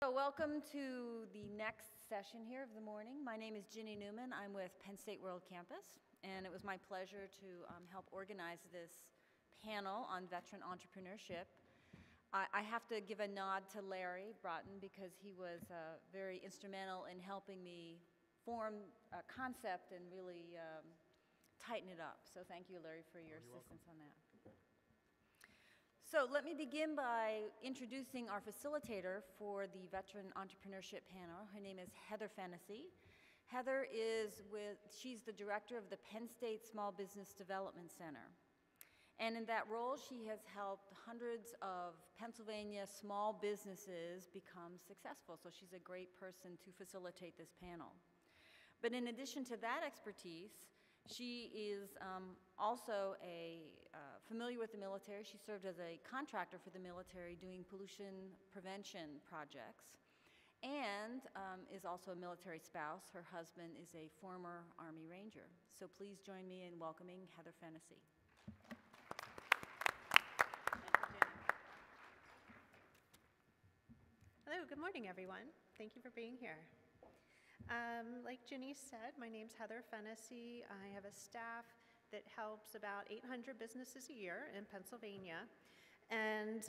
So welcome to the next session here of the morning. My name is Ginny Newman. I'm with Penn State World Campus, and it was my pleasure to help organize this panel on veteran entrepreneurship. I have to give a nod to Larry Broughton because he was very instrumental in helping me form a concept and really tighten it up. So thank you, Larry, for your assistance on that. So let me begin by introducing our facilitator for the Veteran Entrepreneurship panel. Her name is Heather Fennessey. Heather she's the director of the Penn State Small Business Development Center. And in that role, she has helped hundreds of Pennsylvania small businesses become successful. So she's a great person to facilitate this panel. But in addition to that expertise, she is also familiar with the military. She served as a contractor for the military doing pollution prevention projects, and is also a military spouse. Her husband is a former Army Ranger. So please join me in welcoming Heather Fennessey. Hello, good morning, everyone. Thank you for being here. Like Ginny said, my name's Heather Fennessey. I have a staff that helps about 800 businesses a year in Pennsylvania. And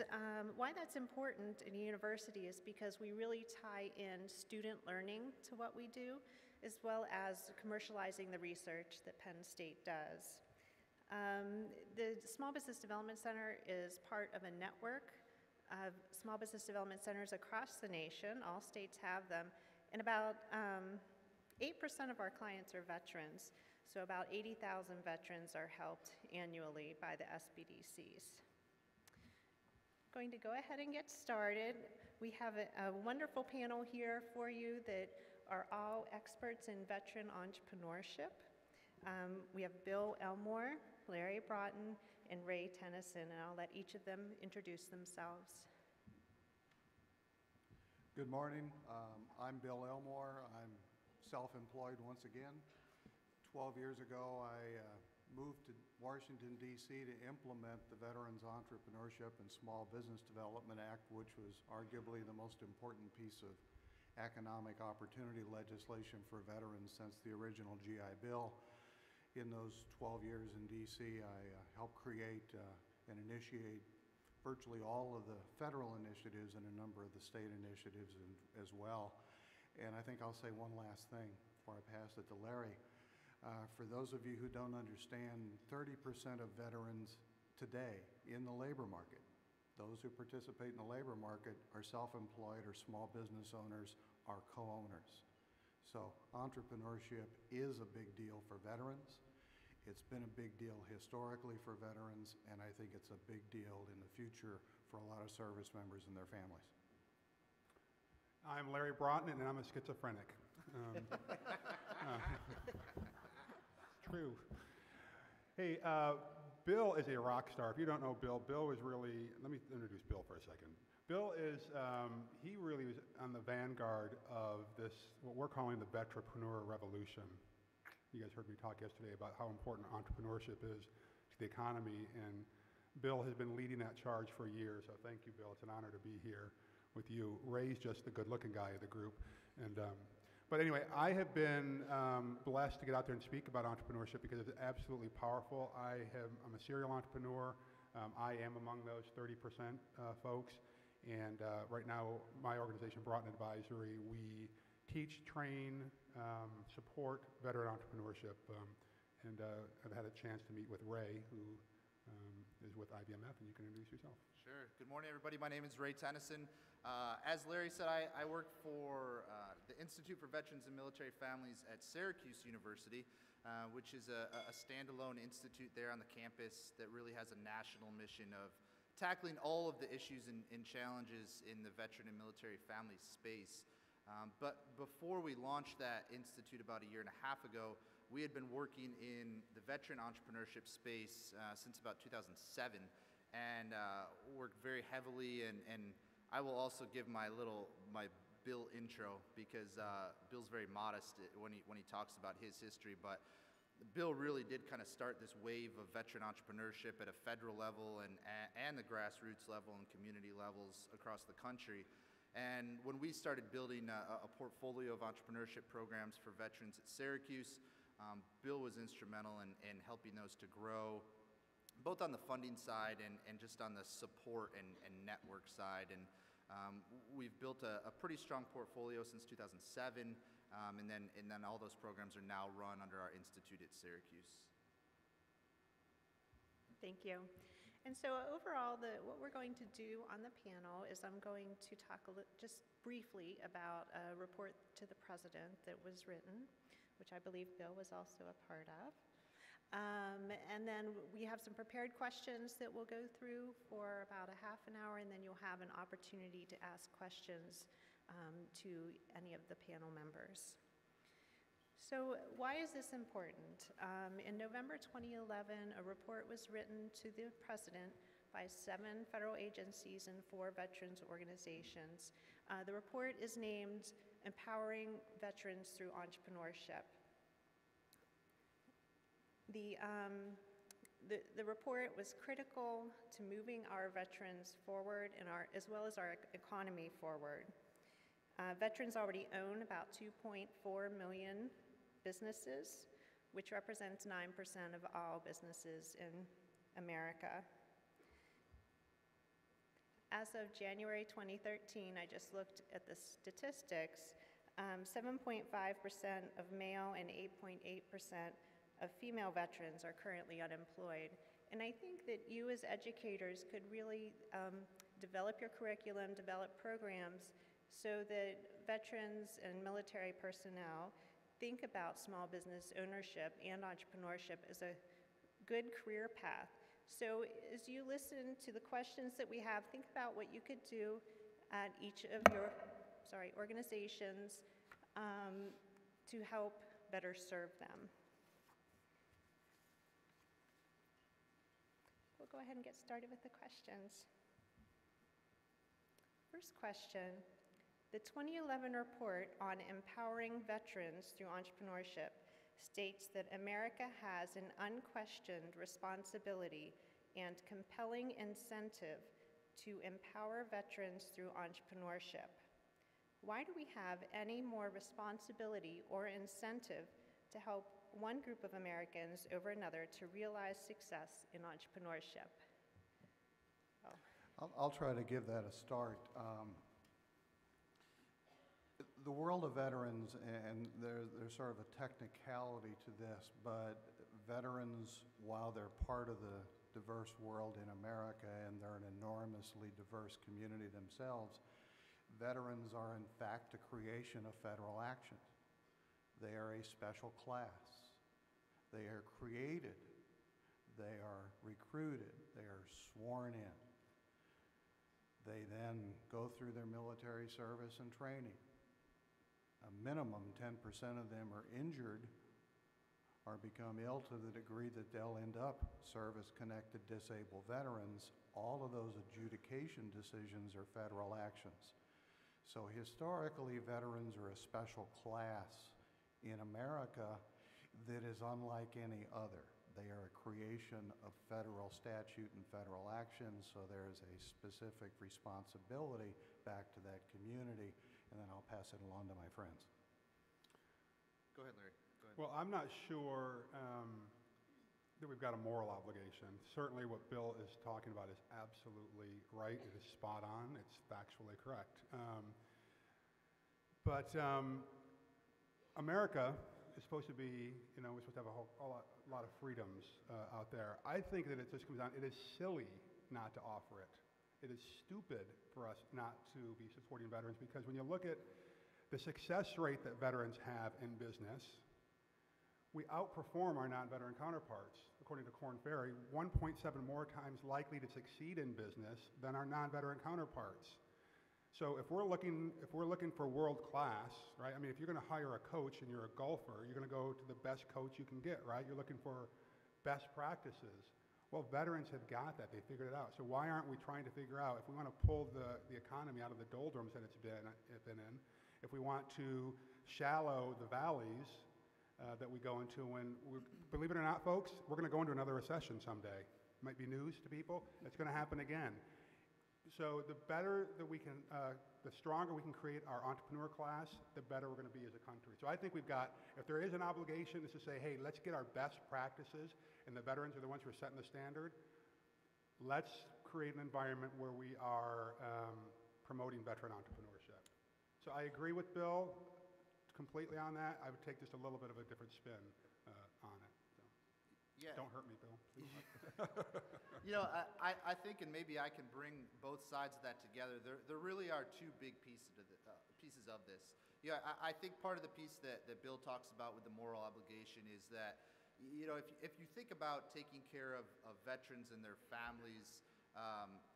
why that's important in a university is because we really tie in student learning to what we do, as well as commercializing the research that Penn State does. The Small Business Development Center is part of a network of small business development centers across the nation. All states have them. And about 8% of our clients are veterans, so about 80,000 veterans are helped annually by the SBDCs. Going to go ahead and get started. We have a wonderful panel here for you that are all experts in veteran entrepreneurship. We have Bill Elmore, Larry Broughton, and Ray Toenniessen, and I'll let each of them introduce themselves. Good morning. I'm Bill Elmore. I'm self-employed once again. 12 years ago, I moved to Washington, D.C. to implement the Veterans Entrepreneurship and Small Business Development Act, which was arguably the most important piece of economic opportunity legislation for veterans since the original GI Bill. In those 12 years in D.C., I helped create and initiate virtually all of the federal initiatives and a number of the state initiatives as well. And I think I'll say one last thing before I pass it to Larry. For those of you who don't understand, 30% of veterans today in the labor market, those who participate in the labor market are self-employed or small business owners, are co-owners. So entrepreneurship is a big deal for veterans. It's been a big deal historically for veterans, and I think it's a big deal in the future for a lot of service members and their families. I'm Larry Broughton, and I'm a schizophrenic. True. Hey, Bill is a rock star. If you don't know Bill, Bill was really, let me introduce Bill for a second. Bill is, he really was on the vanguard of this, what we're calling the vetrapreneur revolution. You guys heard me talk yesterday about how important entrepreneurship is to the economy, and Bill has been leading that charge for years, so thank you, Bill. It's an honor to be here with you. Ray's just the good-looking guy of the group. But anyway, I have been blessed to get out there and speak about entrepreneurship because it's absolutely powerful. I'm a serial entrepreneur. I am among those 30% folks, and right now, my organization, Broughton Advisory, we teach, train, support veteran entrepreneurship, and I've had a chance to meet with Ray, who is with IBMF, and you can introduce yourself. Sure. Good morning, everybody. My name is Ray Toenniessen. As Larry said, I work for the Institute for Veterans and Military Families at Syracuse University, which is a standalone institute there on the campus that really has a national mission of tackling all of the issues and challenges in the veteran and military family space. But before we launched that institute about a year and a half ago, we had been working in the veteran entrepreneurship space since about 2007, and worked very heavily. And I will also give my Bill intro because Bill's very modest when he talks about his history. But Bill really did kind of start this wave of veteran entrepreneurship at a federal level and the grassroots level and community levels across the country. And when we started building a portfolio of entrepreneurship programs for veterans at Syracuse, Bill was instrumental in helping those to grow, both on the funding side and just on the support and network side. And we've built a pretty strong portfolio since 2007, and then all those programs are now run under our institute at Syracuse. Thank you. And so overall, what we're going to do on the panel is I'm going to talk just briefly about a report to the president that was written, which I believe Bill was also a part of. And then we have some prepared questions that we'll go through for about a half an hour, and then you'll have an opportunity to ask questions to any of the panel members. So why is this important? In November 2011, a report was written to the president by 7 federal agencies and 4 veterans organizations. The report is named Empowering Veterans Through Entrepreneurship. The report was critical to moving our veterans forward and as well as our economy forward. Veterans already own about 2.4 million businesses, which represents 9% of all businesses in America. As of January 2013, I just looked at the statistics, 7.5% of male and 8.8% of female veterans are currently unemployed. And I think that you as educators could really develop your curriculum, develop programs so that veterans and military personnel think about small business ownership and entrepreneurship as a good career path. So as you listen to the questions that we have, think about what you could do at each of your organizations to help better serve them. We'll go ahead and get started with the questions. First question. The 2011 report on empowering veterans through entrepreneurship states that America has an unquestioned responsibility and compelling incentive to empower veterans through entrepreneurship. Why do we have any more responsibility or incentive to help one group of Americans over another to realize success in entrepreneurship? I'll try to give that a start. The world of veterans, and there's sort of a technicality to this, but veterans, while they're part of the diverse world in America and they're an enormously diverse community themselves, veterans are in fact a creation of federal action. They are a special class. They are created. They are recruited. They are sworn in. They then go through their military service and training. A minimum 10% of them are injured or become ill to the degree that they'll end up service-connected disabled veterans. All of those adjudication decisions are federal actions. So historically, veterans are a special class in America that is unlike any other. They are a creation of federal statute and federal action, so there is a specific responsibility back to that community, and then I'll pass it along to my friends. Go ahead, Larry. Go ahead. Well, I'm not sure that we've got a moral obligation. Certainly what Bill is talking about is absolutely right. It is spot on. It's factually correct. But America is supposed to be, we're supposed to have a lot of freedoms out there. I think that it just comes down, it is silly not to offer it. It is stupid for us not to be supporting veterans, because when you look at the success rate that veterans have in business, we outperform our non-veteran counterparts. According to Korn Ferry, 1.7 more times likely to succeed in business than our non-veteran counterparts. So if we're looking for world class, right? I mean, if you're going to hire a coach and you're a golfer, you're going to go to the best coach you can get, right? You're looking for best practices. Well, veterans have got that. They figured it out. So why aren't we trying to figure out, if we want to pull the economy out of the doldrums that it's been in, if we want to shallow the valleys that we go into when, believe it or not, folks, we're going to go into another recession someday. It might be news to people. It's going to happen again. So the better that we can, the stronger we can create our entrepreneur class, the better we're going to be as a country. So I think we've got, if there is an obligation, is to say, hey, let's get our best practices, and the veterans are the ones who are setting the standard. Let's create an environment where we are promoting veteran entrepreneurship. So I agree with Bill completely on that. I would take just a little bit of a different spin on it. So. Yeah. Don't hurt me, Bill. You know, I think, and maybe I can bring both sides of that together. There really are two big pieces of this. Yeah, I think part of the piece that Bill talks about with the moral obligation is that, you know, if you think about taking care of veterans and their families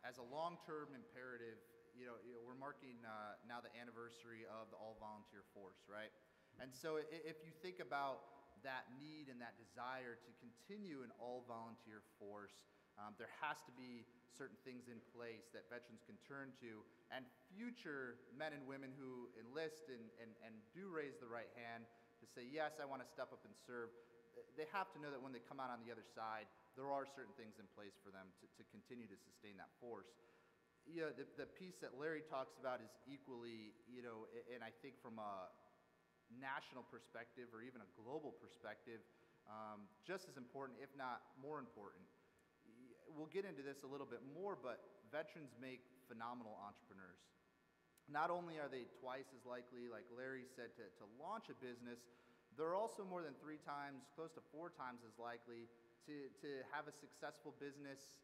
as a long-term imperative, you know, we're marking now the anniversary of the all-volunteer force, right? And so if you think about that need and that desire to continue an all-volunteer force, there has to be certain things in place that veterans can turn to, and future men and women who enlist and do raise the right hand to say, yes, I want to step up and serve, they have to know that when they come out on the other side, there are certain things in place for them to continue to sustain that force. You know, the piece that Larry talks about is equally, you know, and I think from a national perspective or even a global perspective, just as important, if not more important. We'll get into this a little bit more, but veterans make phenomenal entrepreneurs. Not only are they twice as likely, like Larry said, to launch a business, they're also more than 3 times, close to 4 times as likely to have a successful business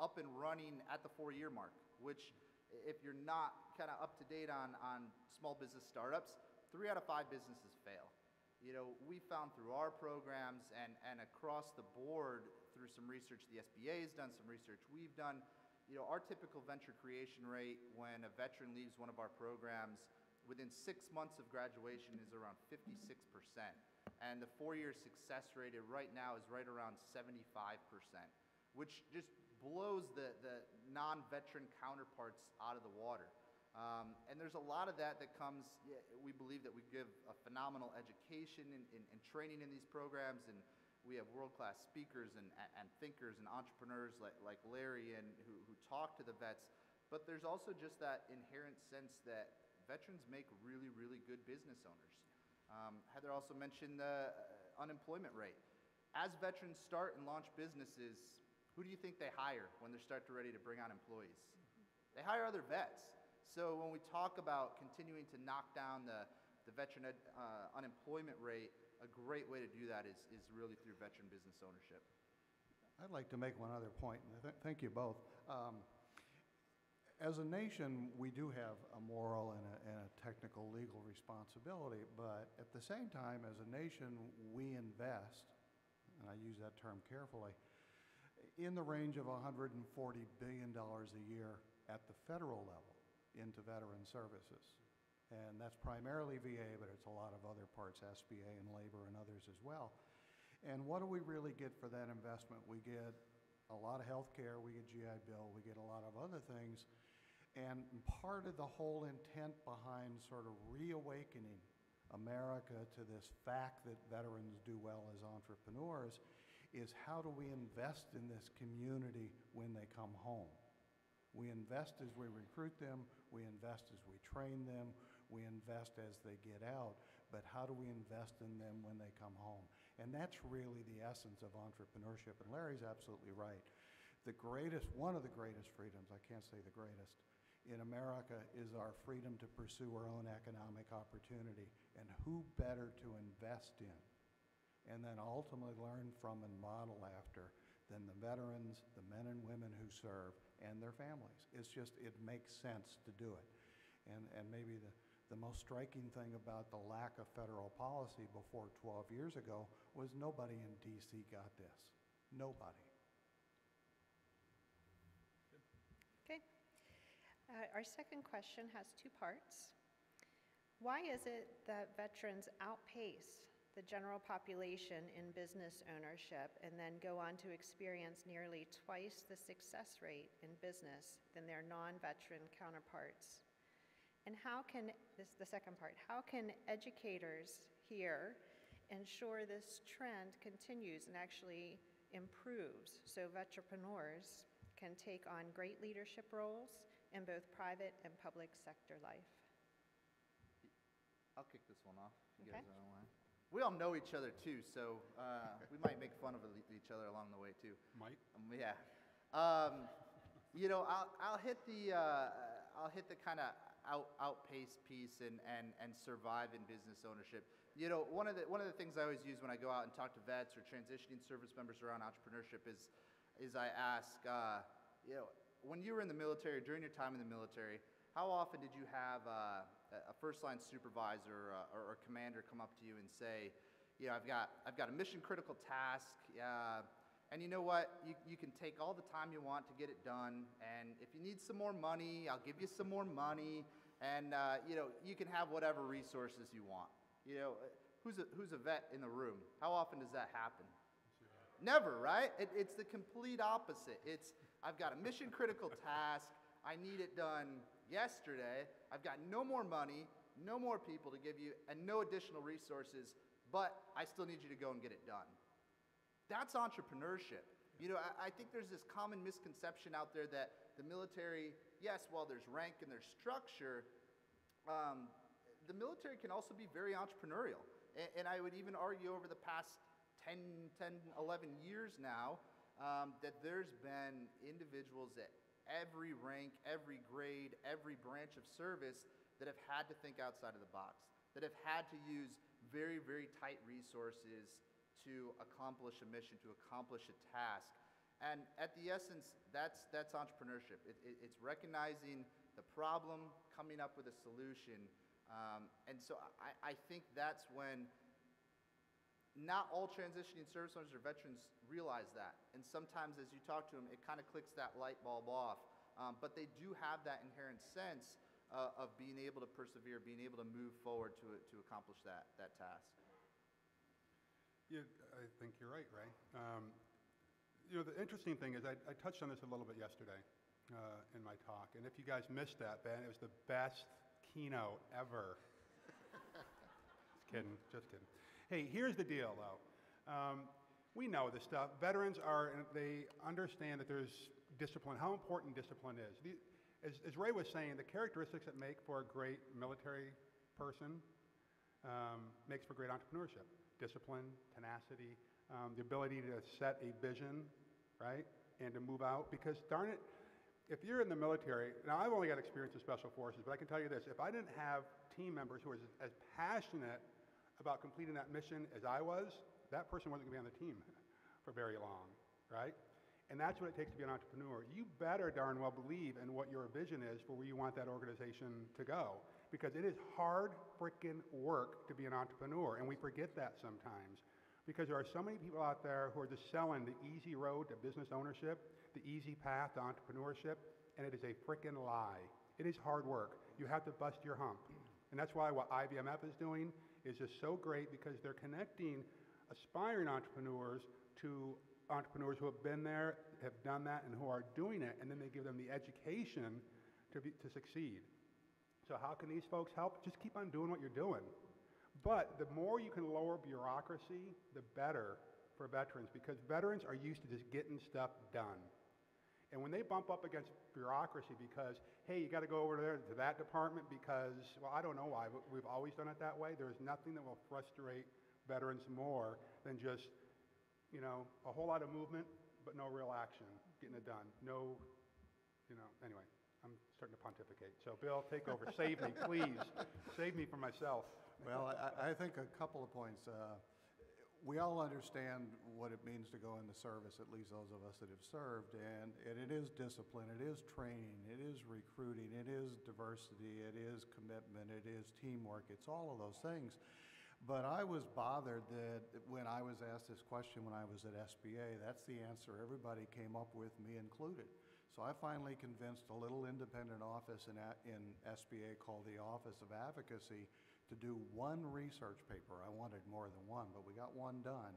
up and running at the 4-year mark, which if you're not kind of up to date on small business startups, 3 out of 5 businesses fail. You know, we found through our programs and across the board through some research the SBA has done, some research we've done, you know, our typical venture creation rate when a veteran leaves one of our programs within 6 months of graduation is around 56%. And the 4-year success rate right now is right around 75%, which just blows the non-veteran counterparts out of the water. And there's a lot of that comes, we believe that we give a phenomenal education and training in these programs, and we have world-class speakers and thinkers and entrepreneurs like Larry and who talk to the vets, but there's also just that inherent sense that veterans make really, really good business owners. Heather also mentioned the unemployment rate. As veterans start and launch businesses, who do you think they hire when they're ready to bring on employees? They hire other vets. So when we talk about continuing to knock down the veteran unemployment rate, a great way to do that is really through veteran business ownership. I'd like to make one other point, and thank you both. As a nation, we do have a moral and a technical legal responsibility, but at the same time, as a nation, we invest, and I use that term carefully, in the range of $140 billion a year at the federal level into veteran services. And that's primarily VA, but it's a lot of other parts, SBA and labor and others as well. And what do we really get for that investment? We get a lot of health care, we get GI Bill, we get a lot of other things. And part of the whole intent behind sort of reawakening America to this fact that veterans do well as entrepreneurs is how do we invest in this community when they come home? We invest as we recruit them, we invest as we train them, we invest as they get out, but how do we invest in them when they come home? And that's really the essence of entrepreneurship, and Larry's absolutely right. One of the greatest freedoms, I can't say the greatest, in America is our freedom to pursue our own economic opportunity, and who better to invest in and then ultimately learn from and model after than the veterans, the men and women who serve, and their families. It's just, it makes sense to do it. And maybe the most striking thing about the lack of federal policy before 12 years ago was nobody in DC got this. Nobody. Okay. Our second question has 2 parts. Why is it that veterans outpace the general population in business ownership and then go on to experience nearly twice the success rate in business than their non-veteran counterparts? And how can, this is the second part, how can educators here ensure this trend continues and actually improves so vetrepreneurs can take on great leadership roles in both private and public sector life. I'll kick this one off. If you Okay. guys don't mind. We all know each other too, so we might make fun of each other along the way too. Mike? Yeah. You know, I'll hit the kind of outpace piece and survive in business ownership. You know, one of the things I always use when I go out and talk to vets or transitioning service members around entrepreneurship is I ask, you know, when you were in the military, during your time in the military, how often did you have a first-line supervisor or commander come up to you and say, you know, I've got a mission-critical task, and you know what? You can take all the time you want to get it done, and if you need some more money, I'll give you some more money, and you know, you can have whatever resources you want. You know, who's a vet in the room? How often does that happen? Never, right? It's the complete opposite. It's, I've got a mission-critical task. I need it done yesterday. I've got no more money, no more people to give you, and no additional resources, but I still need you to go and get it done. That's entrepreneurship. You know, I think there's this common misconception out there that the military, yes, while there's rank and there's structure, the military can also be very entrepreneurial. And I would even argue over the past 10, 11 years now, that there's been individuals at every rank, every grade, every branch of service that have had to think outside of the box, that have had to use very, very tight resources to accomplish a mission, to accomplish a task. And at the essence, that's entrepreneurship. It's recognizing the problem, coming up with a solution. And so I think that's when not all transitioning service members or veterans realize that. And sometimes as you talk to them, it kind of clicks that light bulb off. But they do have that inherent sense of being able to persevere, being able to move forward to accomplish that task. Yeah, I think you're right, Ray. You know, the interesting thing is I touched on this a little bit yesterday in my talk. And if you guys missed that, Ben, it was the best keynote ever. Just kidding. Hey, here's the deal, though. We know this stuff. Veterans they understand that there's discipline, how important discipline is. As Ray was saying, the characteristics that make for a great military person makes for great entrepreneurship. Discipline, tenacity, the ability to set a vision, right, and to move out. Because darn it, if you're in the military, now I've only got experience in special forces, but I can tell you this, if I didn't have team members who were as passionate about completing that mission as I was, that person wasn't going to be on the team for very long, right? And that's what it takes to be an entrepreneur. You better darn well believe in what your vision is for where you want that organization to go, because it is hard frickin' work to be an entrepreneur, and we forget that sometimes, because there are so many people out there who are just selling the easy road to business ownership, the easy path to entrepreneurship, and it is a frickin' lie. It is hard work. You have to bust your hump. And that's why what IBMF is doing is just so great, because they're connecting aspiring entrepreneurs to entrepreneurs who have been there, have done that, and who are doing it, and then they give them the education to succeed. So how can these folks help? Just keep on doing what you're doing. But the more you can lower bureaucracy, the better for veterans, because veterans are used to just getting stuff done. And when they bump up against bureaucracy because, hey, you got to go over there to that department because, well, I don't know why, but we've always done it that way. There's nothing that will frustrate veterans more than just, you know, a whole lot of movement, but no real action, getting it done. No, you know, anyway, I'm starting to pontificate. So, Bill, take over. Save me, please. Save me from myself. Well, I think a couple of points. We all understand what it means to go into service, at least those of us that have served, and it is discipline, it is training, it is recruiting, it is diversity, it is commitment, it is teamwork, it's all of those things. But I was bothered that when I was asked this question when I was at SBA, that's the answer everybody came up with, me included. So I finally convinced a little independent office in SBA called the Office of Advocacy to do one research paper. I wanted more than one, but we got one done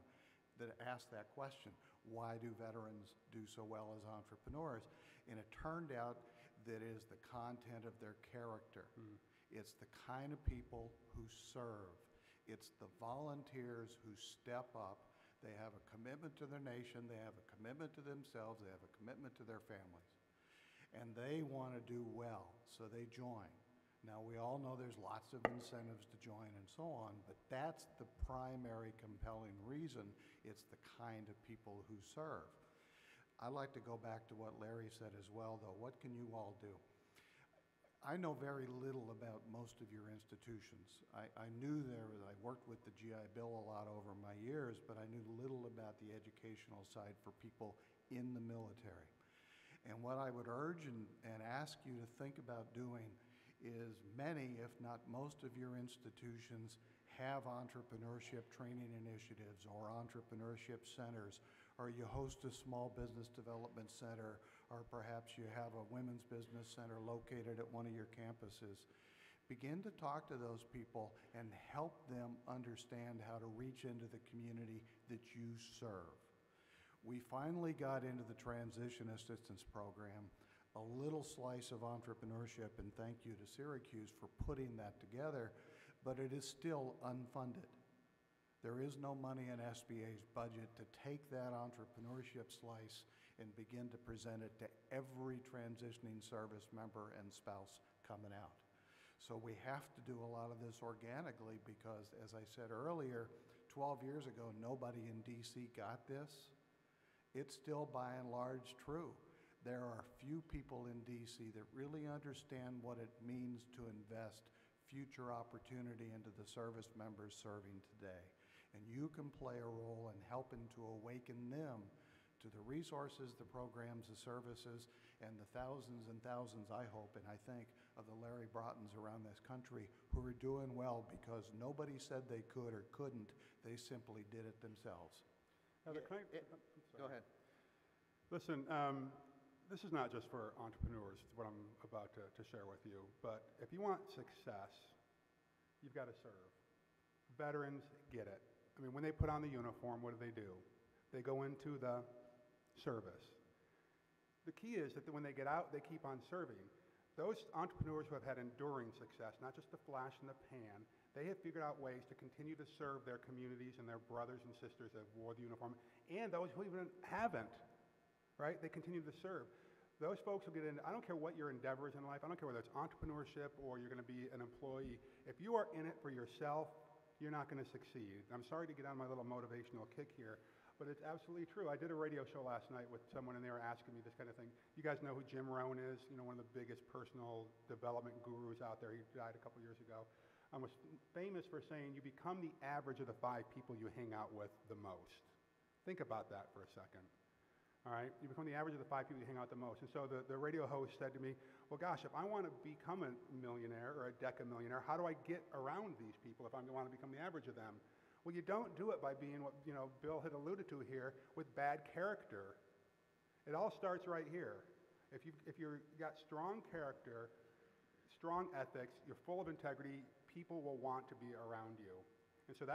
that asked that question. Why do veterans do so well as entrepreneurs? And it turned out that it is the content of their character. It's the kind of people who serve. It's the volunteers who step up They have a commitment to their nation, they have a commitment to themselves, they have a commitment to their families. And they want to do well, so they join. Now, we all know there's lots of incentives to join and so on, but that's the primary compelling reason. It's the kind of people who serve. I'd like to go back to what Larry said as well, though. What can you all do? I know very little about most of your institutions. I knew I worked with the GI Bill a lot over my years, but I knew little about the educational side for people in the military. And what I would urge and ask you to think about doing is many, if not most of your institutions have entrepreneurship training initiatives or entrepreneurship centers, or you host a small business development center, or perhaps you have a women's business center located at one of your campuses. Begin to talk to those people and help them understand how to reach into the community that you serve. We finally got into the Transition Assistance Program, a little slice of entrepreneurship, and thank you to Syracuse for putting that together, but it is still unfunded. There is no money in SBA's budget to take that entrepreneurship slice and begin to present it to every transitioning service member and spouse coming out. So we have to do a lot of this organically because, as I said earlier, 12 years ago, nobody in DC got this. It's still by and large true. There are few people in DC that really understand what it means to invest future opportunity into the service members serving today. And you can play a role in helping to awaken them to the resources, the programs, the services, and the thousands and thousands, I hope, and I think, of the Larry Broughtons around this country who are doing well because nobody said they could or couldn't. They simply did it themselves. Heather, Go ahead. Listen, this is not just for entrepreneurs, what I'm about to share with you, but if you want success, you've got to serve. Veterans get it. I mean, when they put on the uniform, what do? They go into the service. The key is that when they get out, they keep on serving. Those entrepreneurs who have had enduring success, not just the flash in the pan, they have figured out ways to continue to serve their communities and their brothers and sisters that have wore the uniform, and those who even haven't, right? They continue to serve. Those folks will get in, I don't care what your endeavor is in life, I don't care whether it's entrepreneurship or you're going to be an employee. If you are in it for yourself, you're not going to succeed. I'm sorry to get on my little motivational kick here, but it's absolutely true. I did a radio show last night with someone, and they were asking me this kind of thing. You guys know who Jim Rohn is? You know, one of the biggest personal development gurus out there. He died a couple years ago. Was famous for saying you become the average of the 5 people you hang out with the most. Think about that for a second. All right, you become the average of the 5 people you hang out the most. And so the radio host said to me, well, gosh, if I want to become a millionaire or a decamillionaire, how do I get around these people if I want to become the average of them? Well, you don't do it by being what Bill had alluded to here with bad character. It all starts right here. If you've got strong character, strong ethics, you're full of integrity, people will want to be around you. And so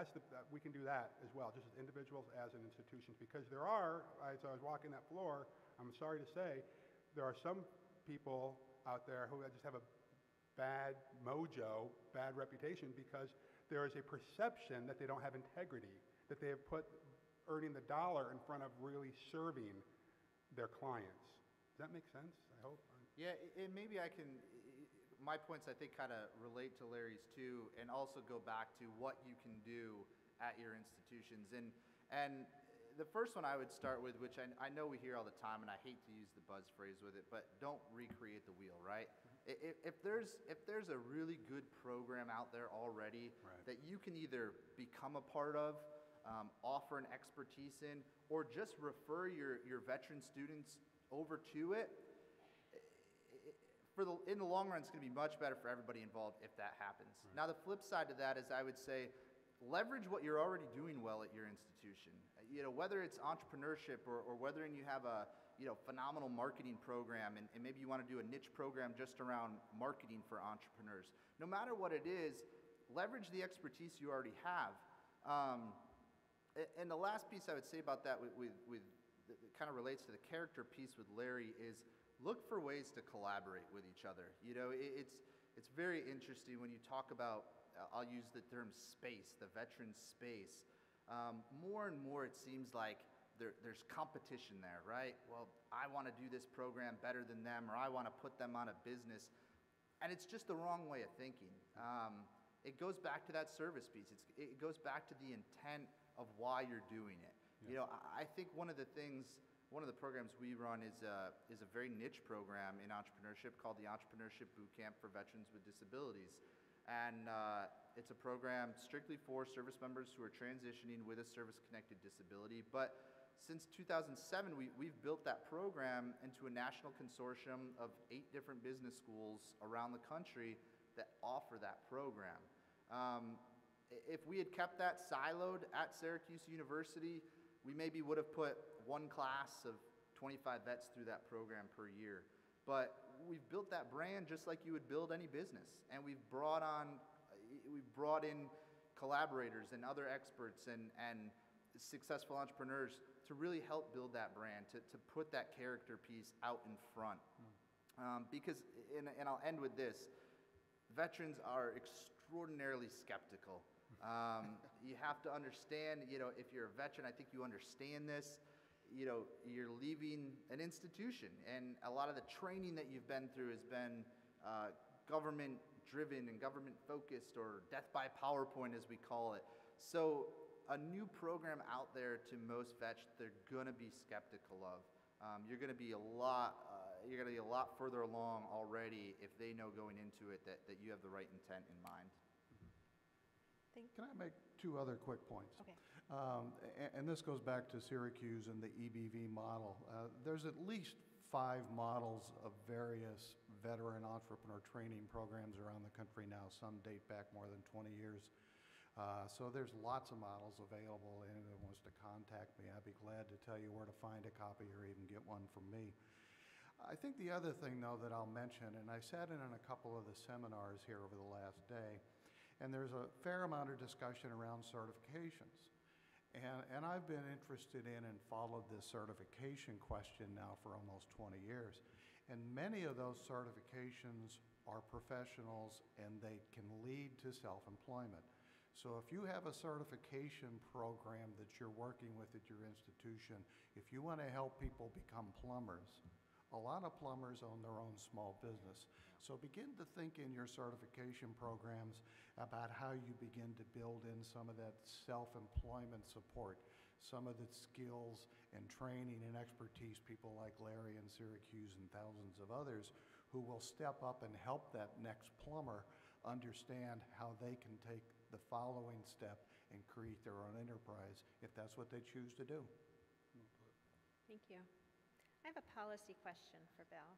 we can do that as well, just as individuals, as in institutions, because there are, as I was walking that floor, I'm sorry to say, there are some people out there who just have a bad mojo, bad reputation, because there is a perception that they don't have integrity, that they have put earning the dollar in front of really serving their clients. Does that make sense? I hope. Yeah, maybe I can. My points, I think, kind of relate to Larry's too, and also go back to what you can do at your institutions. And the first one I would start with, which I know we hear all the time, and I hate to use the buzz phrase with it, but don't recreate the wheel, right? If there's a really good program out there already that you can either become a part of, offer an expertise in, or just refer your veteran students over to it, in the long run, it's going to be much better for everybody involved if that happens. Right. Now, the flip side to that is I would say leverage what you're already doing well at your institution. Whether it's entrepreneurship or whether you have a phenomenal marketing program and maybe you want to do a niche program just around marketing for entrepreneurs. No matter what it is, leverage the expertise you already have. And the last piece I would say about that it kind of relates to the character piece with Larry is look for ways to collaborate with each other. It's very interesting when you talk about, I'll use the term space, the veteran space. more and more it seems like there's competition there, right? Well, I want to do this program better than them, or I want to put them on a business. And it's just the wrong way of thinking. It goes back to that service piece. It goes back to the intent of why you're doing it. Yeah. You know, I think one of the programs we run is a very niche program in entrepreneurship called the Entrepreneurship Bootcamp for Veterans with Disabilities. And it's a program strictly for service members who are transitioning with a service-connected disability. But since 2007, we've built that program into a national consortium of 8 different business schools around the country that offer that program. If we had kept that siloed at Syracuse University, we maybe would have put one class of 25 vets through that program per year. But we've built that brand just like you would build any business. And we've brought in collaborators and other experts and successful entrepreneurs to really help build that brand, to put that character piece out in front. Because, and I'll end with this, veterans are extraordinarily skeptical. You have to understand, you know, if you're a veteran, I think you understand this, you know, you're leaving an institution, and a lot of the training that you've been through has been government driven and government focused, or death by PowerPoint as we call it. So a new program out there to most vets, they're gonna be skeptical of. You're gonna be a lot further along already if they know going into it that you have the right intent in mind. Can I make 2 other quick points? Okay. And this goes back to Syracuse and the EBV model. There's at least 5 models of various veteran entrepreneur training programs around the country now. Some date back more than 20 years. So there's lots of models available. Anyone who wants to contact me, I'd be glad to tell you where to find a copy or even get one from me. I think the other thing, though, that I'll mention, and I sat in on a couple of the seminars here over the last day, and there's a fair amount of discussion around certifications. And I've been interested in and followed this certification question now for almost 20 years. And many of those certifications are professionals, and they can lead to self-employment. So if you have a certification program that you're working with at your institution, if you want to help people become plumbers, a lot of plumbers own their own small business. So begin to think in your certification programs about how you begin to build in some of that self-employment support, some of the skills and training and expertise people like Larry in Syracuse and thousands of others who will step up and help that next plumber understand how they can take the following step and create their own enterprise if that's what they choose to do. Thank you. I have a policy question for Bill.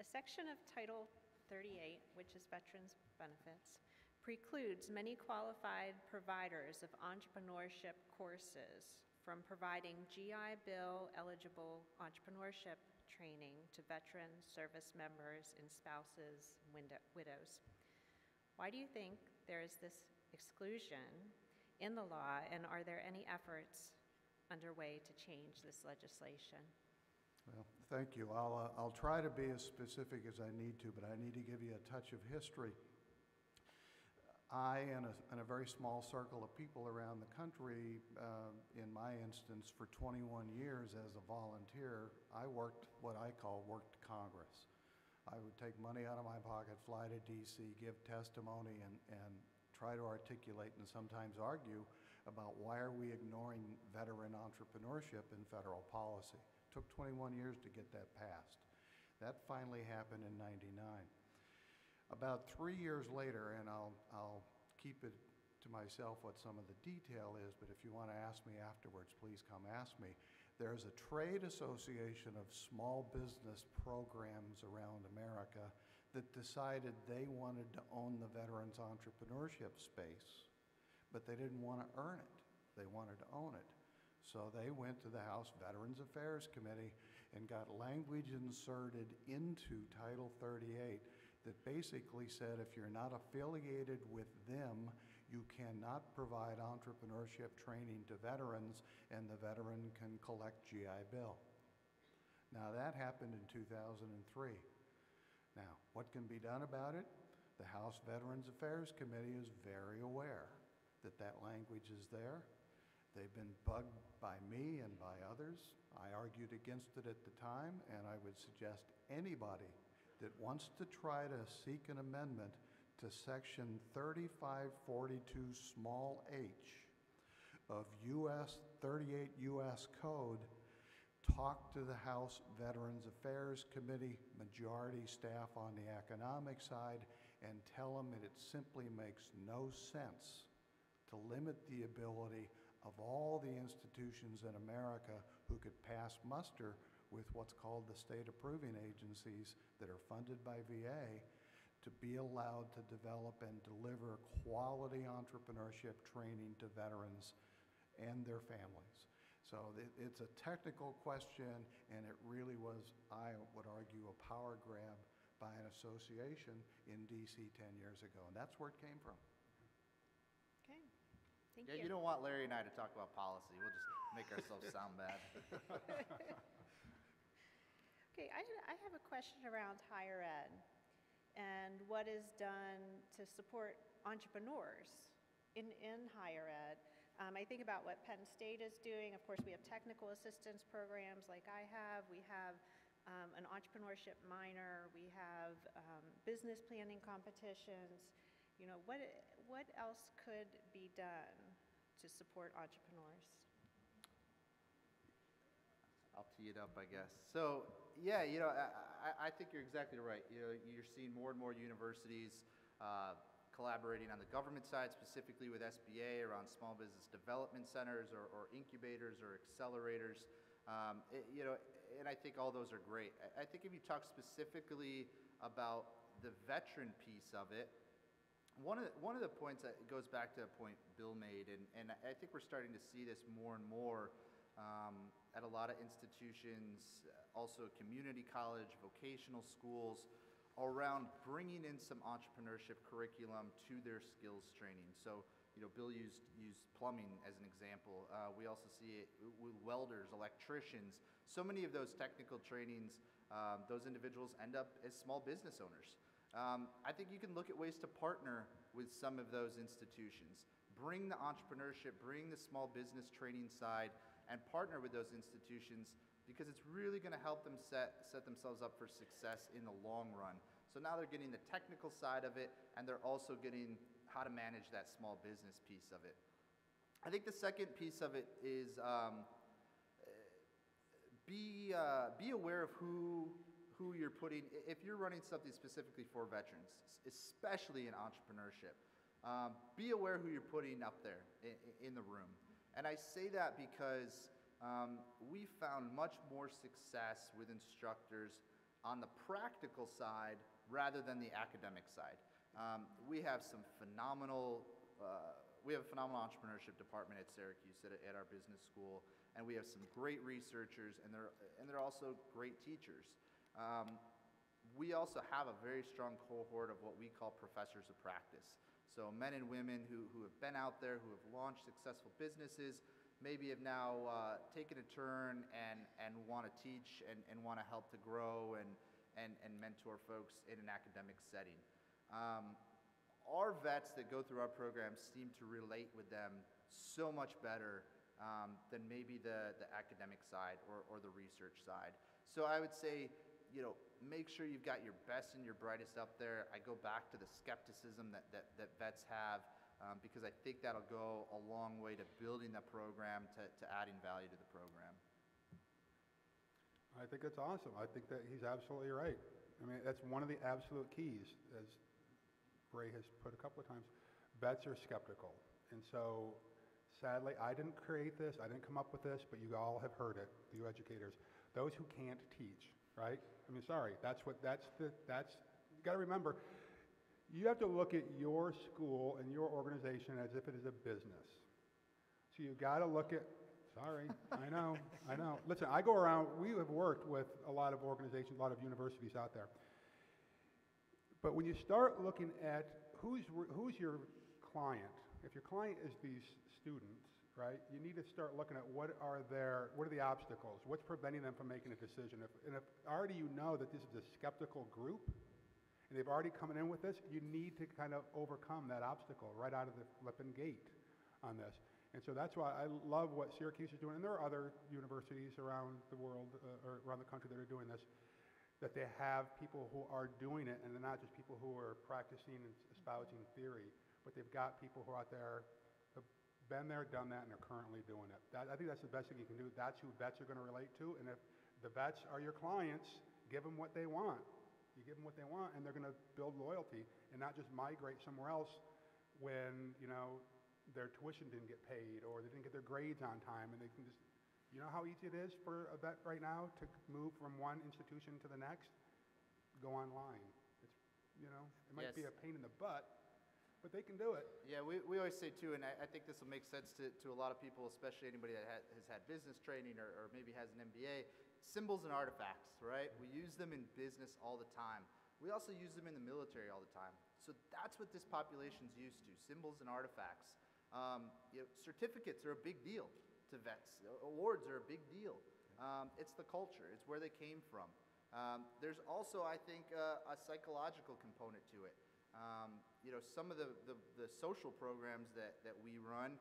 A section of Title 38, which is Veterans Benefits, precludes many qualified providers of entrepreneurship courses from providing GI Bill eligible entrepreneurship training to veteran service members and spouses, widows. Why do you think there is this exclusion in the law, and are there any efforts underway to change this legislation? Well, thank you. I'll try to be as specific as I need to, but I need to give you a touch of history. I, and a very small circle of people around the country, in my instance, for 21 years as a volunteer, I worked what I call worked Congress. I would take money out of my pocket, fly to DC, give testimony, and try to articulate and sometimes argue about why are we ignoring veteran entrepreneurship in federal policy. It took 21 years to get that passed. That finally happened in '99. About 3 years later, and I'll keep it to myself what some of the detail is, but if you want to ask me afterwards, please come ask me. There's a trade association of small business programs around America that decided they wanted to own the veterans entrepreneurship space, but they didn't want to earn it. They wanted to own it. So they went to the House Veterans Affairs Committee and got language inserted into Title 38 that basically said if you're not affiliated with them, you cannot provide entrepreneurship training to veterans, and the veteran can collect GI Bill. Now that happened in 2003. Now, what can be done about it? The House Veterans Affairs Committee is very aware that that language is there. They've been bugged by me and by others. I argued against it at the time, and I would suggest anybody that wants to try to seek an amendment to Section 3542 small h of 38 U.S. Code, talk to the House Veterans Affairs Committee, majority staff on the economic side, and tell them that it simply makes no sense to limit the ability of all the institutions in America who could pass muster with what's called the state approving agencies that are funded by VA to be allowed to develop and deliver quality entrepreneurship training to veterans and their families. So it's a technical question, and it really was, I would argue, a power grab by an association in DC 10 years ago, and that's where it came from. Okay, thank Yeah, you. you don't want Larry and I to talk about policy. We'll just make ourselves sound bad. Okay, I have a question around higher ed and what is done to support entrepreneurs in higher ed. I think about what Penn State is doing. Of course, we have technical assistance programs like I have. We have an entrepreneurship minor. We have business planning competitions. You know, what else could be done to support entrepreneurs? I'll tee it up, I guess. So, yeah, you know, I think you're exactly right. You know, you're seeing more and more universities collaborating on the government side, specifically with SBA around small business development centers or incubators or accelerators. You know, and I think all those are great. I think if you talk specifically about the veteran piece of it, one of the points that goes back to a point Bill made, and I think we're starting to see this more and more at a lot of institutions, also community college, vocational schools, around bringing in some entrepreneurship curriculum to their skills training. So, you know, Bill used plumbing as an example. We also see it with welders, electricians. So many of those technical trainings, those individuals end up as small business owners. I think you can look at ways to partner with some of those institutions. Bring the entrepreneurship, bring the small business training side, and partner with those institutions, because it's really going to help them set themselves up for success in the long run. So now they're getting the technical side of it, and they're also getting how to manage that small business piece of it. I think the second piece of it is be aware of who you're putting. If you're running something specifically for veterans, especially in entrepreneurship, be aware who you're putting up there in the room. And I say that because we found much more success with instructors on the practical side rather than the academic side. We have a phenomenal entrepreneurship department at Syracuse at our business school, and we have some great researchers, and they're also great teachers. We also have a very strong cohort of what we call professors of practice. So men and women who have been out there, who have launched successful businesses, maybe have now taken a turn and want to teach and want to help to grow and mentor folks in an academic setting. Our vets that go through our programs seem to relate with them so much better than maybe the academic side or the research side. So I would say, you know, make sure you've got your best and your brightest up there. I go back to the skepticism that vets have, because I think that'll go a long way to building the program, to adding value to the program. I think it's awesome. I think that he's absolutely right. I mean, that's one of the absolute keys, as Ray has put a couple of times. Vets are skeptical. And so, sadly, I didn't create this. I didn't come up with this, but you all have heard it, you educators. Those who can't teach, right? I mean, sorry, you got to remember, you have to look at your school and your organization as if it is a business. So you got to look at, sorry, I know. Listen, I go around, we have worked with a lot of organizations, a lot of universities out there. But when you start looking at who's your client, if your client is these students, right, you need to start looking at what are the obstacles, what's preventing them from making a decision. If already you know that this is a skeptical group, and they've already come in with this, you need to kind of overcome that obstacle right out of the flipping gate, on this. And so that's why I love what Syracuse is doing, and there are other universities around the world or around the country that are doing this, that they have people who are doing it, and they're not just people who are practicing and espousing theory, but they've got people who are out there who have been there, done that, and are currently doing it. I think that's the best thing you can do. That's who vets are going to relate to, and if the vets are your clients, give them what they want. You give them what they want, and they're going to build loyalty and not just migrate somewhere else when, you know, their tuition didn't get paid or they didn't get their grades on time, and they can just, you know how easy it is for a vet right now to move from one institution to the next? Go online. It's, you know, it might be a pain in the butt, but they can do it. Yeah, we always say too, and I think this will make sense to a lot of people, especially anybody that has had business training or maybe has an MBA, symbols and artifacts, right? We use them in business all the time. We also use them in the military all the time. So that's what this population's used to, symbols and artifacts. You know, certificates are a big deal to vets. Awards are a big deal. It's the culture. It's where they came from. There's also, I think, a psychological component to it. You know, some of the social programs that we run,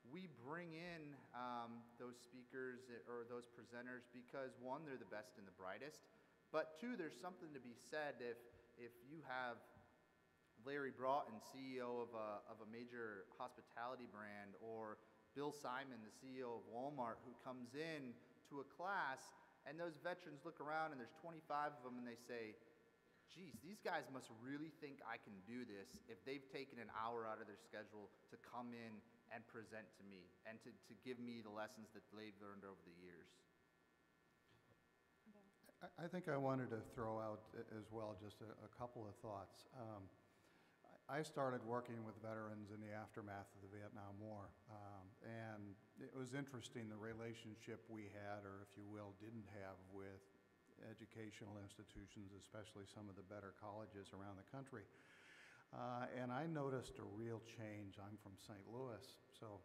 we bring in those speakers or those presenters because, one, they're the best and the brightest, but two, there's something to be said if you have Larry Broughton, CEO of a major hospitality brand, or Bill Simon, the CEO of Walmart, who comes in to a class, and those veterans look around, and there's 25 of them, and they say, geez, these guys must really think I can do this if they've taken an hour out of their schedule to come in and present to me and to give me the lessons that they've learned over the years. I think I wanted to throw out as well just a couple of thoughts. I started working with veterans in the aftermath of the Vietnam War, and it was interesting the relationship we had, or if you will, didn't have with educational institutions, especially some of the better colleges around the country. And I noticed a real change. I'm from St. Louis, so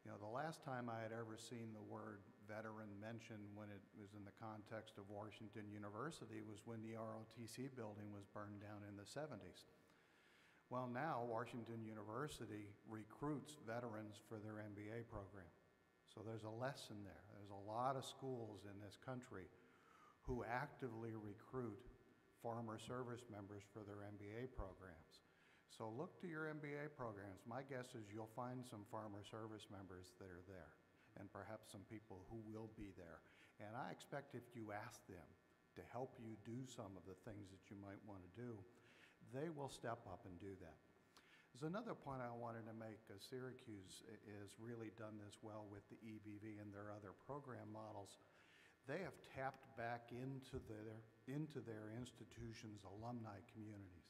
you know, the last time I had ever seen the word veteran mentioned when it was in the context of Washington University was when the ROTC building was burned down in the 70s. Well, now Washington University recruits veterans for their MBA program. So there's a lesson there. There's a lot of schools in this country who actively recruit former service members for their MBA programs. So look to your MBA programs. My guess is you'll find some former service members that are there, and perhaps some people who will be there. And I expect if you ask them to help you do some of the things that you might want to do, they will step up and do that. There's another point I wanted to make. Syracuse has really done this well with the EVV and their other program models. They have tapped back into their institution's alumni communities.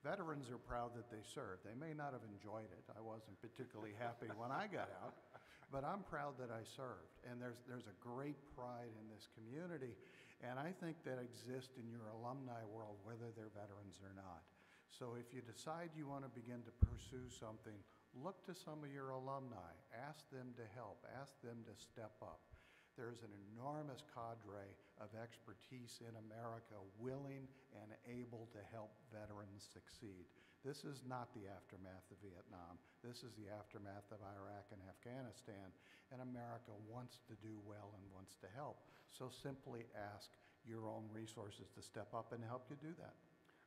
Veterans are proud that they served. They may not have enjoyed it. I wasn't particularly happy when I got out, but I'm proud that I served. And there's a great pride in this community, and I think that exists in your alumni world, whether they're veterans or not. So if you decide you want to begin to pursue something, look to some of your alumni. Ask them to help. Ask them to step up. There's an enormous cadre of expertise in America willing and able to help veterans succeed. This is not the aftermath of Vietnam. This is the aftermath of Iraq and Afghanistan, and America wants to do well and wants to help. So simply ask your own resources to step up and help you do that.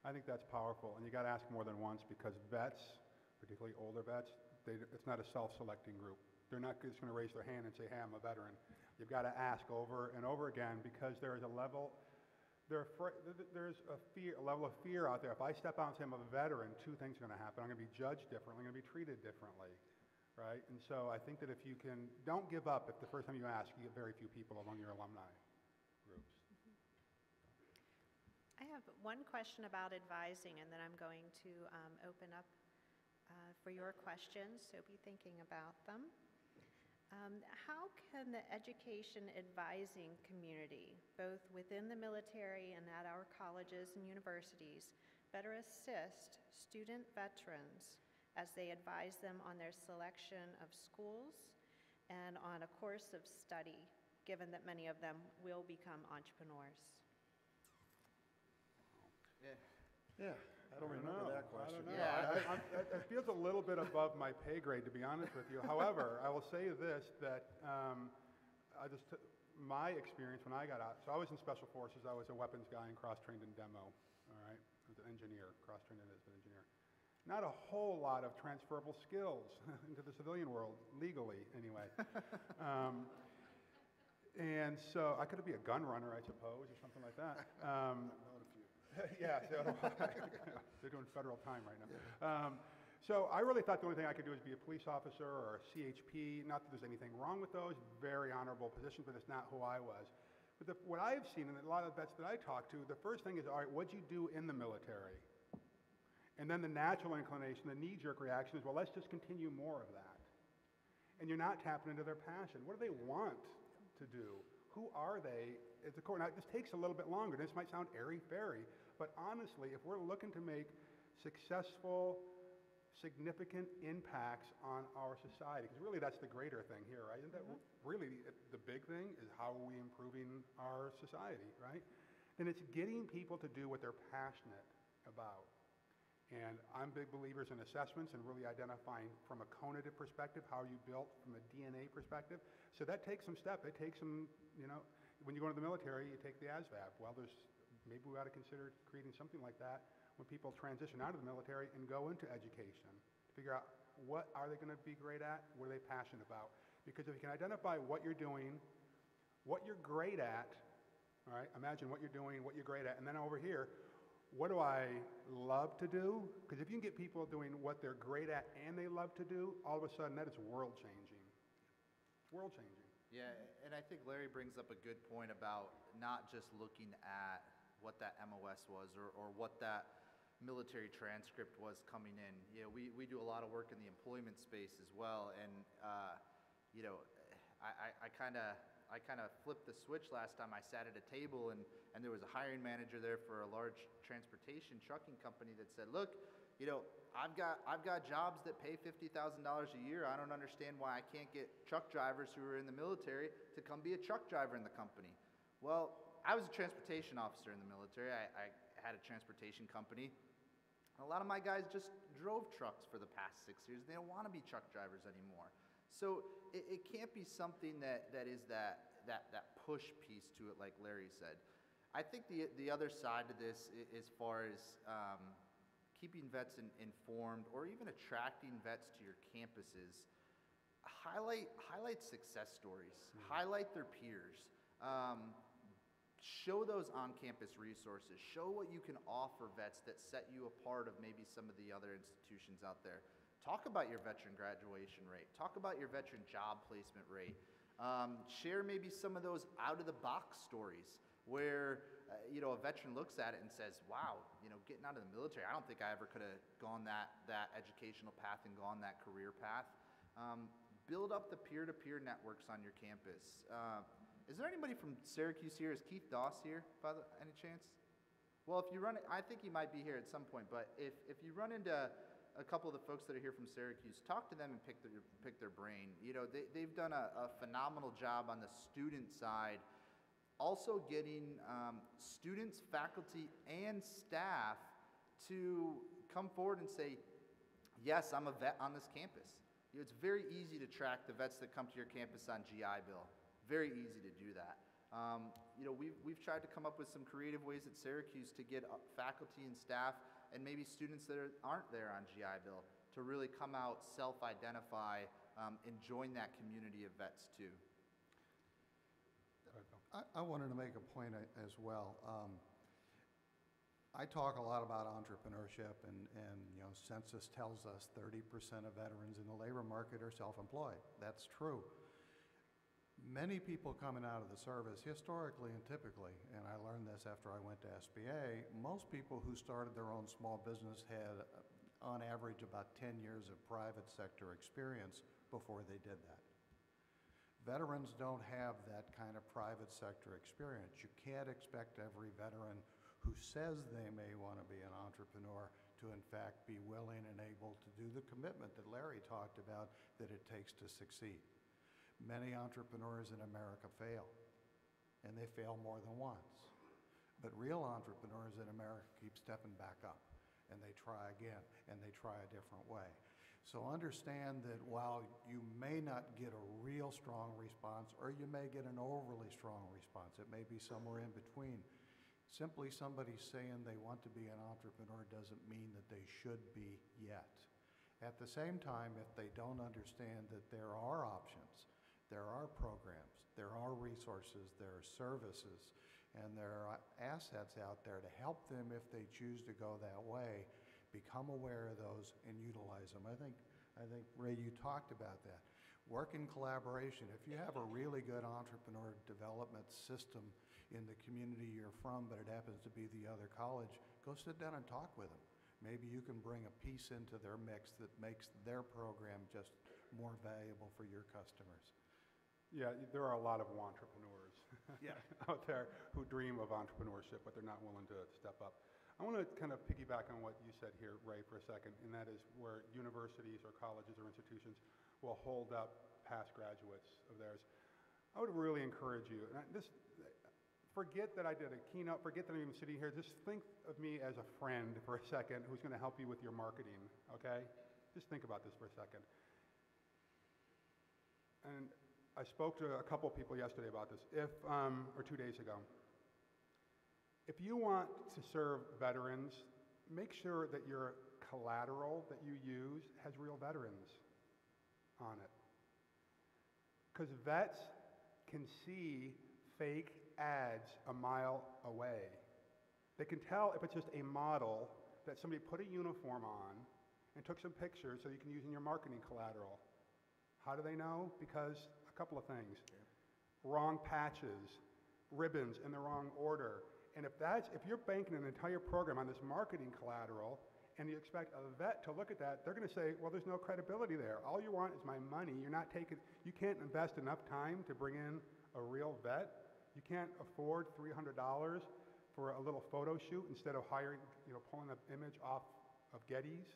I think that's powerful, and you got to ask more than once, because vets, particularly older vets, it's not a self-selecting group. They're not just going to raise their hand and say, hey, I'm a veteran. You've got to ask over and over again, because there is a level, there's a level of fear out there. If I step out and say I'm a veteran, two things are going to happen. I'm going to be judged differently. I'm going to be treated differently, right? And so I think that if you can, don't give up if the first time you ask, you get very few people among your alumni groups. I have one question about advising, and then I'm going to open up for your questions, so be thinking about them. How can the education advising community, both within the military and at our colleges and universities, better assist student veterans as they advise them on their selection of schools and on a course of study, given that many of them will become entrepreneurs? Yeah. I don't remember that question. I don't know. Yeah. It feels a little bit above my pay grade, to be honest with you. However, I will say this, that my experience when I got out, so I was in Special Forces. I was a weapons guy and cross-trained in demo, all right? I was an engineer, cross-trained as an engineer. Not a whole lot of transferable skills into the civilian world, legally anyway. And so I could be a gun runner, I suppose, or something like that. I've known a few. Yeah, so they're doing federal time right now. So I really thought the only thing I could do is be a police officer or a CHP. Not that there's anything wrong with those, very honorable positions, but it's not who I was. But what I've seen, and a lot of vets that I talk to, the first thing is, all right, what'd you do in the military? And then the natural inclination, the knee-jerk reaction is, well, let's just continue more of that. And you're not tapping into their passion. What do they want to do? Who are they at the core? Now, this takes a little bit longer. This might sound airy-fairy, but honestly, if we're looking to make successful, significant impacts on our society, because really that's the greater thing here, right? Isn't that really the big thing, is how are we improving our society, right? Then it's getting people to do what they're passionate about. And I'm big believers in assessments and really identifying from a cognitive perspective how you built from a DNA perspective. So that takes some step. It takes some, when you go into the military, you take the ASVAB. Well, maybe we ought to consider creating something like that when people transition out of the military and go into education. Figure out what are they going to be great at, what are they passionate about. Because if you can identify what you're doing, what you're great at, all right, imagine what you're doing, what you're great at, and then over here, what do I love to do? Because if you can get people doing what they're great at and they love to do, all of a sudden that is world-changing. It's world-changing. Yeah, and I think Larry brings up a good point about not just looking at what that MOS was or what that military transcript was coming in. We do a lot of work in the employment space as well, and I kind of flipped the switch last time I sat at a table, and there was a hiring manager there for a large transportation trucking company that said, look, I've got jobs that pay $50,000 a year. I don't understand why I can't get truck drivers who are in the military to come be a truck driver in the company. Well, I was a transportation officer in the military. I had a transportation company. A lot of my guys just drove trucks for the past 6 years. They don't want to be truck drivers anymore. So it can't be something that is that push piece to it, like Larry said. I think the other side of this, as far as keeping vets informed or even attracting vets to your campuses, highlight success stories, highlight their peers. Show those on-campus resources. Show what you can offer vets that set you apart of maybe some of the other institutions out there. Talk about your veteran graduation rate. Talk about your veteran job placement rate. Share maybe some of those out-of-the-box stories where a veteran looks at it and says, wow, getting out of the military, I don't think I ever could have gone that educational path and gone that career path. Build up the peer-to-peer networks on your campus. Is there anybody from Syracuse here? Is Keith Doss here, by any chance? Well, if you run, I think he might be here at some point, but if you run into a couple of the folks that are here from Syracuse, talk to them and pick their brain. They've done a phenomenal job on the student side, also getting students, faculty, and staff to come forward and say, yes, I'm a vet on this campus. It's very easy to track the vets that come to your campus on GI Bill. Very easy to do that. We've tried to come up with some creative ways at Syracuse to get faculty and staff and maybe students that aren't there on GI Bill to really come out, self-identify, and join that community of vets too. I wanted to make a point as well. I talk a lot about entrepreneurship, and census tells us 30% of veterans in the labor market are self-employed. That's true. Many people coming out of the service, historically and typically, and I learned this after I went to SBA, most people who started their own small business had, on average, about 10 years of private sector experience before they did that. Veterans don't have that kind of private sector experience. You can't expect every veteran who says they may want to be an entrepreneur to in fact be willing and able to do the commitment that Larry talked about that it takes to succeed. Many entrepreneurs in America fail, and they fail more than once. But real entrepreneurs in America keep stepping back up. and they try again, and they try a different way. So understand that while you may not get a real strong response, or you may get an overly strong response, it may be somewhere in between. Simply somebody saying they want to be an entrepreneur doesn't mean that they should be yet. At the same time, if they don't understand that there are options, there are programs, there are resources, there are services, and there are assets out there to help them if they choose to go that way, become aware of those and utilize them. I think, Ray, you talked about that. Work in collaboration. If you have a really good entrepreneur development system in the community you're from, but it happens to be the other college, go sit down and talk with them. Maybe you can bring a piece into their mix that makes their program just more valuable for your customers. Yeah, there are a lot of entrepreneurs Yeah. out there who dream of entrepreneurship, but they're not willing to step up. I want to kind of piggyback on what you said here, Ray, for a second, and that is where universities or colleges or institutions will hold up past graduates of theirs. I would really encourage you, and forget that I did a keynote, forget that I'm even sitting here, just think of me as a friend for a second who's going to help you with your marketing, okay? Just think about this for a second. And I spoke to a couple people yesterday about this, or 2 days ago. If you want to serve veterans, make sure that your collateral that you use has real veterans on it. Because vets can see fake ads a mile away. They can tell if it's just a model that somebody put a uniform on and took some pictures so you can use in your marketing collateral. How do they know? Because a couple of things. Wrong patches, ribbons in the wrong order. And if you're banking an entire program on this marketing collateral and you expect a vet to look at that, they're going to say, well, there's no credibility there. All you want is my money. You can't invest enough time to bring in a real vet. You can't afford $300 for a little photo shoot instead of pulling an image off of Getty's.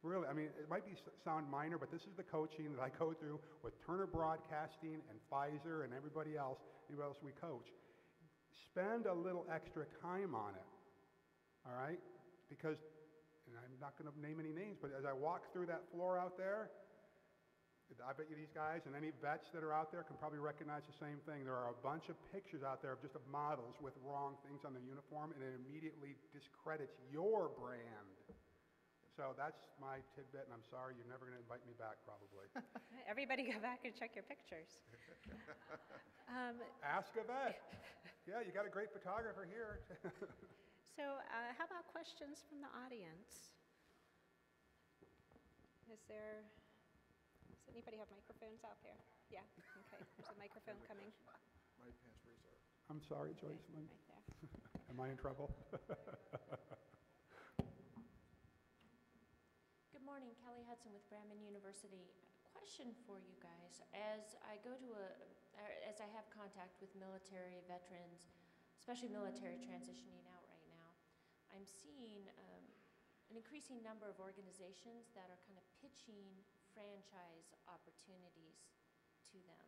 Really, I mean, it might sound minor, but this is the coaching that I go through with Turner Broadcasting and Pfizer and everybody else we coach. Spend a little extra time on it, all right? Because, and I'm not going to name any names, but as I walk through that floor out there, I bet you these guys and any vets that are out there can probably recognize the same thing. There are a bunch of pictures out there of just of models with wrong things on their uniform, and it immediately discredits your brand. So that's my tidbit, and I'm sorry, you're never going to invite me back, probably. Everybody go back and check your pictures. Ask a vet. Yeah, you got a great photographer here. So how about questions from the audience? Does anybody have microphones out there? Yeah, okay, there's a microphone coming. Right past reserve. I'm sorry, Joyce. Right there. Am I in trouble? Good morning, Kelly Hudson with Brandman University. Question for you guys. As I have contact with military veterans, especially military transitioning out right now, I'm seeing an increasing number of organizations that are kind of pitching franchise opportunities to them.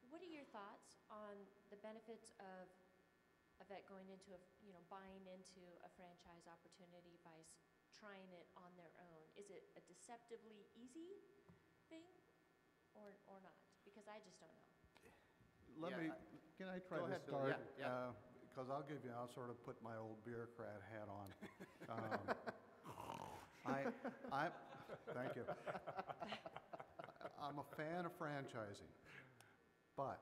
What are your thoughts on the benefits of a vet going into buying into a franchise opportunity by trying it on their own? Is it a deceptively easy thing or not? Because I just don't know. Can I try to start? Because I'll sort of put my old bureaucrat hat on. Thank you. I'm a fan of franchising, but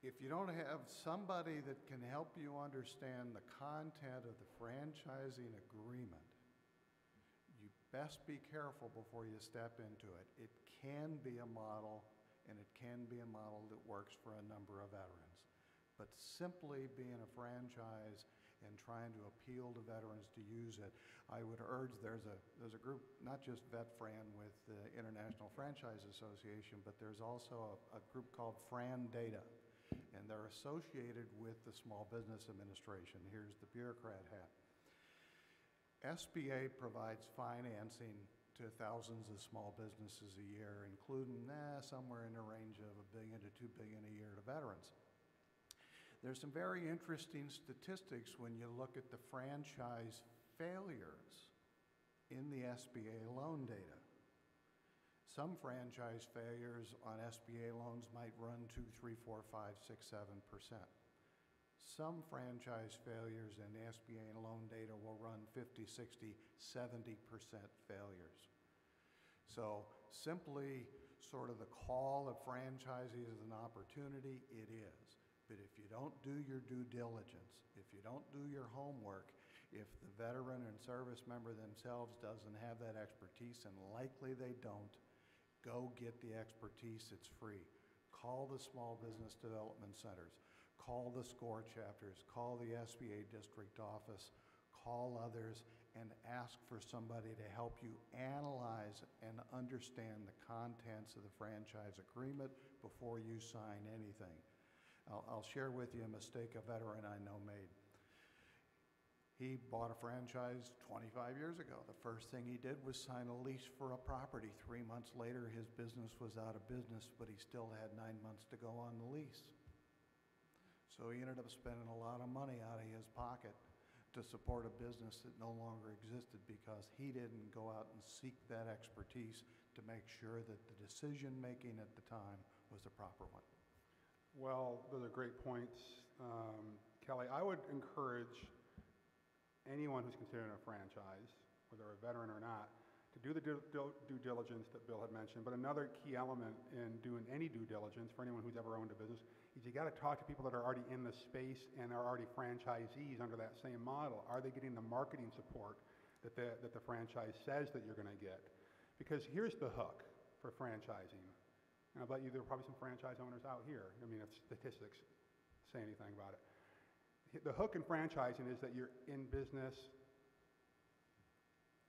if you don't have somebody that can help you understand the content of the franchising agreement, you best be careful before you step into it. It can be a model, and it can be a model that works for a number of veterans. But simply being a franchise and trying to appeal to veterans to use it, I would urge, there's a group, not just VetFran with the International Franchise Association, but there's also a group called Fran Data, and they're associated with the Small Business Administration. Here's the bureaucrat hat. SBA provides financing to thousands of small businesses a year, including somewhere in the range of $1 billion to $2 billion a year to veterans. There's some very interesting statistics when you look at the franchise failures in the SBA loan data. Some franchise failures on SBA loans might run 2, 3, 4, 5, 6, 7%. Some franchise failures in the SBA loan data will run 50, 60, 70% failures. So simply sort of the call of franchisees as an opportunity, it is. But if you don't do your due diligence, if you don't do your homework, if the veteran and service member themselves doesn't have that expertise, and likely they don't, go get the expertise, it's free. Call the small business development centers, call the SCORE chapters, call the SBA district office, call others, and ask for somebody to help you analyze and understand the contents of the franchise agreement before you sign anything. I'll share with you a mistake a veteran I know made. He bought a franchise 25 years ago. The first thing he did was sign a lease for a property. 3 months later, his business was out of business, but he still had 9 months to go on the lease. So he ended up spending a lot of money out of his pocket to support a business that no longer existed because he didn't go out and seek that expertise to make sure that the decision-making at the time was the proper one. Well, those are great points, Kelly. I would encourage anyone who's considering a franchise, whether a veteran or not, to do the due diligence that Bill had mentioned. But another key element in doing any due diligence for anyone who's ever owned a business is you got to talk to people that are already in the space and are already franchisees under that same model. Are they getting the marketing support that the franchise says that you're going to get? Because here's the hook for franchising. And I'll bet you there are probably some franchise owners out here. I mean, if statistics say anything about it. The hook in franchising is that you're in business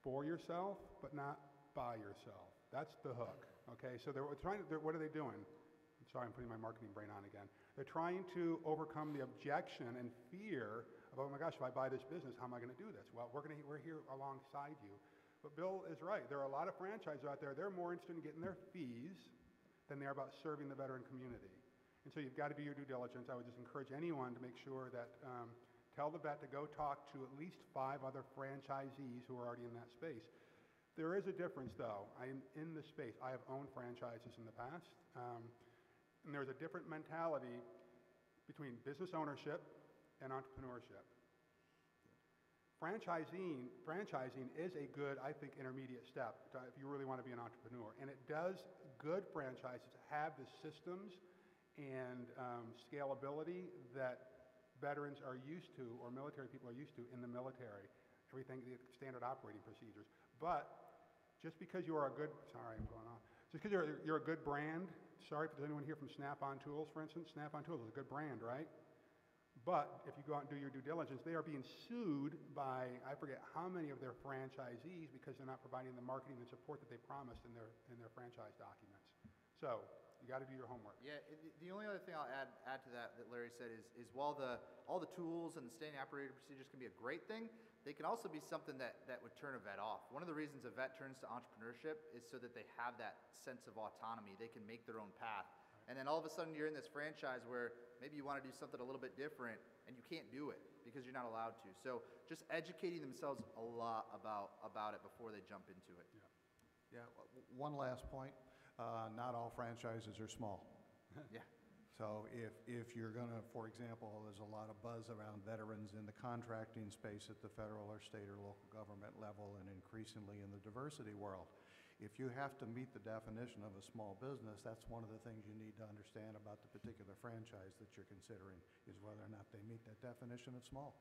for yourself, but not by yourself. That's the hook, okay? So what are they doing? I'm sorry, I'm putting my marketing brain on again. They're trying to overcome the objection and fear of, oh my gosh, if I buy this business, how am I going to do this? Well, we're here alongside you. But Bill is right. There are a lot of franchises out there. They're more interested in getting their fees than they are about serving the veteran community. And so you've got to do your due diligence. I would just encourage anyone to make sure that tell the vet to go talk to at least 5 other franchisees who are already in that space. There is a difference, though. I am in the space. I have owned franchises in the past, and there's a different mentality between business ownership and entrepreneurship. Franchising is a good, I think, intermediate step if you really want to be an entrepreneur. And it does, good franchises have the systems and scalability that veterans are used to, or military people are used to in the military. Everything, the standard operating procedures. But just because you are a good, sorry, I'm going on. Just because you're a good brand, sorry if there's anyone here from Snap-on Tools, for instance. Snap-on Tools is a good brand, right? But if you go out and do your due diligence, they are being sued by, I forget how many of their franchisees because they're not providing the marketing and support that they promised in their franchise documents. So you got to do your homework. Yeah, the only other thing I'll add to that Larry said is while all the tools and the standing operating procedures can be a great thing, they can also be something that would turn a vet off. One of the reasons a vet turns to entrepreneurship is so that they have that sense of autonomy. They can make their own path. And then all of a sudden you're in this franchise where maybe you want to do something a little bit different and you can't do it because you're not allowed to. So just educating themselves a lot about it before they jump into it. Yeah, one last point. Not all franchises are small. Yeah. So if you're going to, for example, there's a lot of buzz around veterans in the contracting space at the federal or state or local government level and increasingly in the diversity world. If you have to meet the definition of a small business, that's one of the things you need to understand about the particular franchise that you're considering is whether or not they meet that definition of small.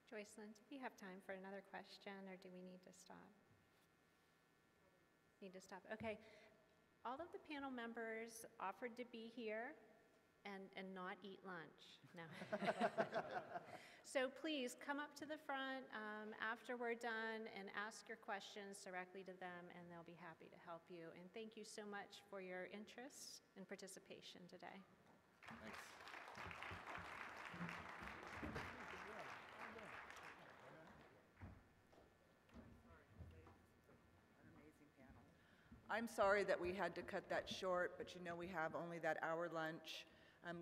Joycelyn, do we have time for another question, or do we need to stop? Need to stop. Okay. All of the panel members offered to be here and not eat lunch. No. So please come up to the front after we're done and ask your questions directly to them, and they'll be happy to help you. And thank you so much for your interest and participation today. Thanks. I'm sorry that we had to cut that short, but you know we have only that hour lunch.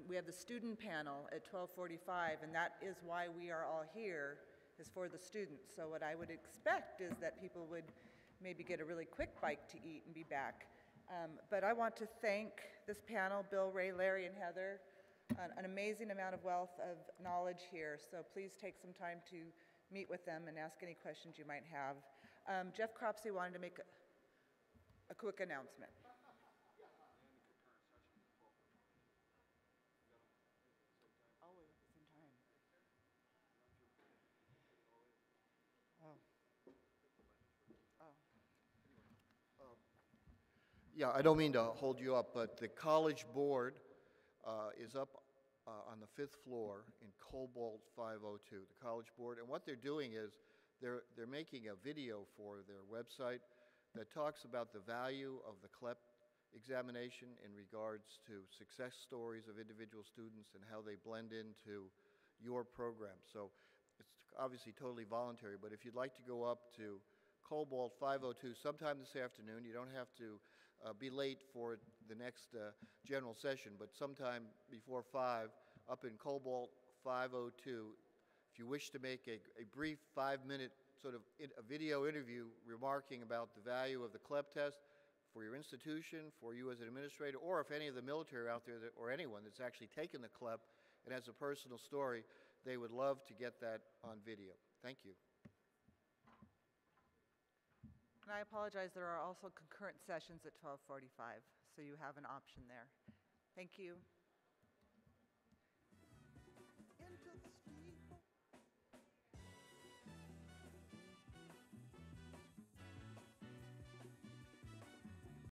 We have the student panel at 12:45, and that is why we are all here, is for the students. So what I would expect is that people would maybe get a really quick bite to eat and be back. But I want to thank this panel, Bill, Ray, Larry, and Heather, an amazing amount of wealth of knowledge here. So please take some time to meet with them and ask any questions you might have. Jeff Cropsey wanted to make a quick announcement. Yeah, I don't mean to hold you up, but the College Board is up on the 5th floor in Cobalt 502, the College Board. And what they're doing is they're making a video for their website that talks about the value of the CLEP examination in regards to success stories of individual students and how they blend into your program. So it's obviously totally voluntary, but if you'd like to go up to Cobalt 502 sometime this afternoon, you don't have to be late for the next general session, but sometime before 5, up in Cobalt 502, if you wish to make a brief 5-minute sort of a video interview remarking about the value of the CLEP test for your institution, for you as an administrator, or if any of the military out there or anyone that's actually taken the CLEP and has a personal story, they would love to get that on video. Thank you. And I apologize, there are also concurrent sessions at 12:45, so you have an option there. Thank you.